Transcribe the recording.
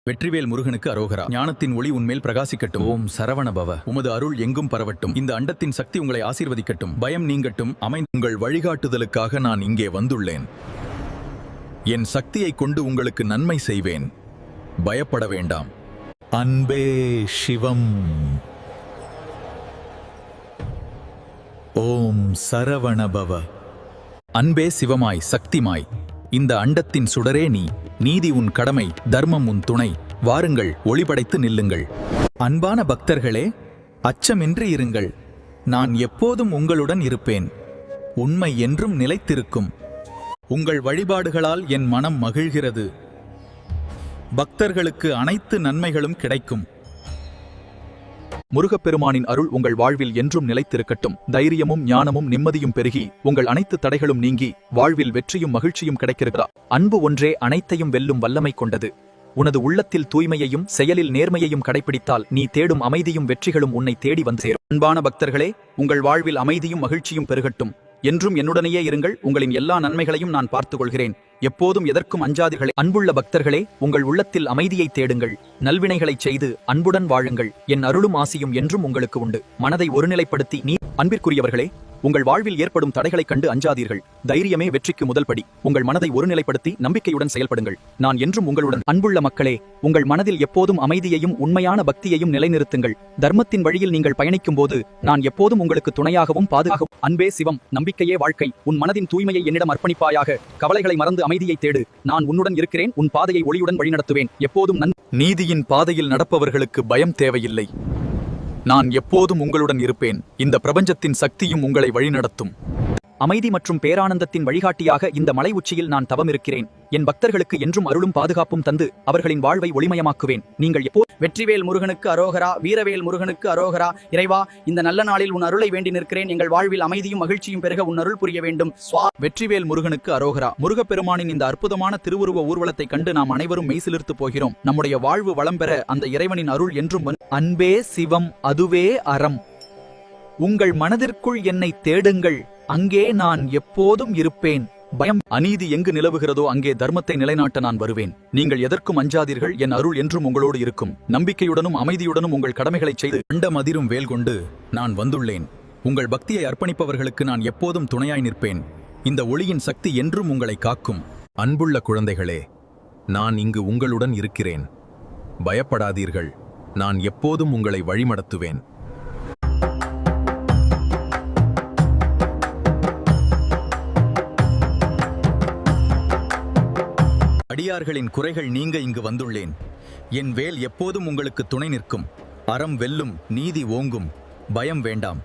வெற்றிவேல் முருகனுக்கு அரோகரா. ஞானத்தின் ஒளி உன்மேல் பிரகாசிக்கட்டும். ஓம் சரவணபவ. உமது அருள் எங்கும் பரவட்டும். இந்த அண்டத்தின் சக்தி உங்களை ஆசீர்வதிக்கட்டும். பயம் நீங்கட்டும். உங்கள் வழிகாட்டுதலுக்காக நான் இங்கே வந்துள்ளேன். என் சக்தியை கொண்டு உங்களுக்கு நன்மை செய்வேன். பயப்பட வேண்டாம். அன்பே சிவம். ஓம் சரவணபவ. அன்பே சிவமாய் சக்திமாய் இந்த அண்டத்தின் சுடரே நீ. நீதி உன் கடமை, தர்மம் உன் துணை. வாருங்கள், ஒளிபடைத்து நில்லுங்கள். அன்பான பக்தர்களே, அச்சமின்றி இருங்கள். நான் எப்போதும் உங்களுடன் இருப்பேன். உண்மை என்றும் நிலைத்திருக்கும். உங்கள் வழிபாடுகளால் என் மனம் மகிழ்கிறது. பக்தர்களுக்கு அனைத்து நன்மைகளும் கிடைக்கும். முருகப்பெருமானின் அருள் உங்கள் வாழ்வில் என்றும் நிலைத்திருக்கட்டும். தைரியமும் ஞானமும் நிம்மதியும் பெருகி உங்கள் அனைத்து தடைகளும் நீங்கி வாழ்வில் வெற்றியும் மகிழ்ச்சியும் கிடைக்கிறதா. அன்பு ஒன்றே அனைத்தையும் வெல்லும் வல்லமை கொண்டது. உனது உள்ளத்தில் தூய்மையையும் செயலில் நேர்மையையும் கடைபிடித்தால் நீ தேடும் அமைதியும் வெற்றிகளும் உன்னை தேடி வந்து சேரும். அன்பான பக்தர்களே, உங்கள் வாழ்வில் அமைதியும் மகிழ்ச்சியும் பெருகட்டும். என்றும் என்னுடனேயே இருங்கள். உங்களின் எல்லா நன்மைகளையும் நான் பார்த்துக் கொள்கிறேன். எப்போதும் எதற்கும் அஞ்சாதீர்களே. அன்புள்ள பக்தர்களே, உங்கள் உள்ளத்தில் அமைதியை தேடுங்கள். நல்வினைகளைச் செய்து அன்புடன் வாழுங்கள். என் அருளும் ஆசியும் என்றும் உங்களுக்கு உண்டு. மனதை ஒருநிலைப்படுத்தி நீ. அன்பிற்குரியவர்களே, உங்கள் வாழ்வில் ஏற்படும் தடைகளைக் கண்டு அஞ்சாதீர்கள். தைரியமே வெற்றிக்கு முதல் படி. உங்கள் மனதை ஒருநிலைப்படுத்தி நம்பிக்கையுடன் செயல்படுங்கள். நான் என்றும் உங்களுடன். அன்புள்ள மக்களே, உங்கள் மனதில் எப்போதும் அமைதியையும் உண்மையான பக்தியையும் நிலைநிறுத்துங்கள். தர்மத்தின் வழியில் நீங்கள் பயணிக்கும் போது நான் எப்போதும் உங்களுக்கு துணையாகவும் பாதுகாகவும். அன்பே சிவம், நம்பிக்கையே வாழ்க்கை. உன் மனதின் தூய்மையை என்னிடம் அர்ப்பணிப்பாயாக. கவலைகளை மறந்து அமைதியை தேடு. நான் உன்னுடன் இருக்கிறேன். உன் பாதையை ஒளியுடன் வழிநடத்துவேன். எப்போதும் நீதியின் பாதையில் நடப்பவர்களுக்கு பயம் தேவையில்லை. நான் எப்போதும் உங்களுடன் இருப்பேன். இந்த பிரபஞ்சத்தின் சக்தியும் உங்களை வழிநடத்தும். அமைதி மற்றும் பேரானந்தத்தின் வழிகாட்டியாக இந்த மலை உச்சியில் நான் தவம் இருக்கிறேன். என் பக்தர்களுக்கு என்றும் அருளும் பாதுகாப்பும் தந்து அவர்களின் வாழ்வை ஒளிமயமாக்குவேன். நீங்கள் எப்போ. வெற்றிவேல் முருகனுக்கு அரோகரா. வீரவேல் முருகனுக்கு அரோகரா. இறைவா, இந்த நல்ல நாளில் உன் அருளை வேண்டி நிற்கிறேன். எங்கள் வாழ்வில் அமைதியும் மகிழ்ச்சியும் பெருக உன் அருள் புரிய வேண்டும். வெற்றிவேல் முருகனுக்கு அரோகரா. முருகப்பெருமானின் இந்த அற்புதமான திருவுருவ ஊர்வலத்தை கண்டு நாம் அனைவரும் மெய்சிலிர்த்து போகிறோம். நம்முடைய வாழ்வு வளம் பெற அந்த இறைவனின் அருள் என்றும். அன்பே சிவம், அதுவே அறம். உங்கள் மனதிற்குள் என்னை தேடுங்கள். அங்கே நான் எப்போதும் இருப்பேன். பயம் அநீதி எங்கு நிலவுகிறதோ அங்கே தர்மத்தை நிலைநாட்ட நான் வருவேன். நீங்கள் எதற்கும் அஞ்சாதீர்கள். என் அருள் என்றும் உங்களோடு இருக்கும். நம்பிக்கையுடனும் அமைதியுடனும் உங்கள் கடமைகளை செய்து அண்டம் அதிரும் வேல் கொண்டு நான் வந்துள்ளேன். உங்கள் பக்தியை அர்ப்பணிப்பவர்களுக்கு நான் எப்போதும் துணையாய் நிற்பேன். இந்த ஒளியின் சக்தி என்றும் உங்களை காக்கும். அன்புள்ள குழந்தைகளே, நான் இங்கு உங்களுடன் இருக்கிறேன். பயப்படாதீர்கள். நான் எப்போதும் உங்களை வழிநடத்துவேன். அடியார்களின் குறைகள் நீங்க இங்கு வந்துள்ளேன். என் வேல் எப்போதும் உங்களுக்கு துணை நிற்கும். அறம் வெல்லும், நீதி ஓங்கும். பயம் வேண்டாம்.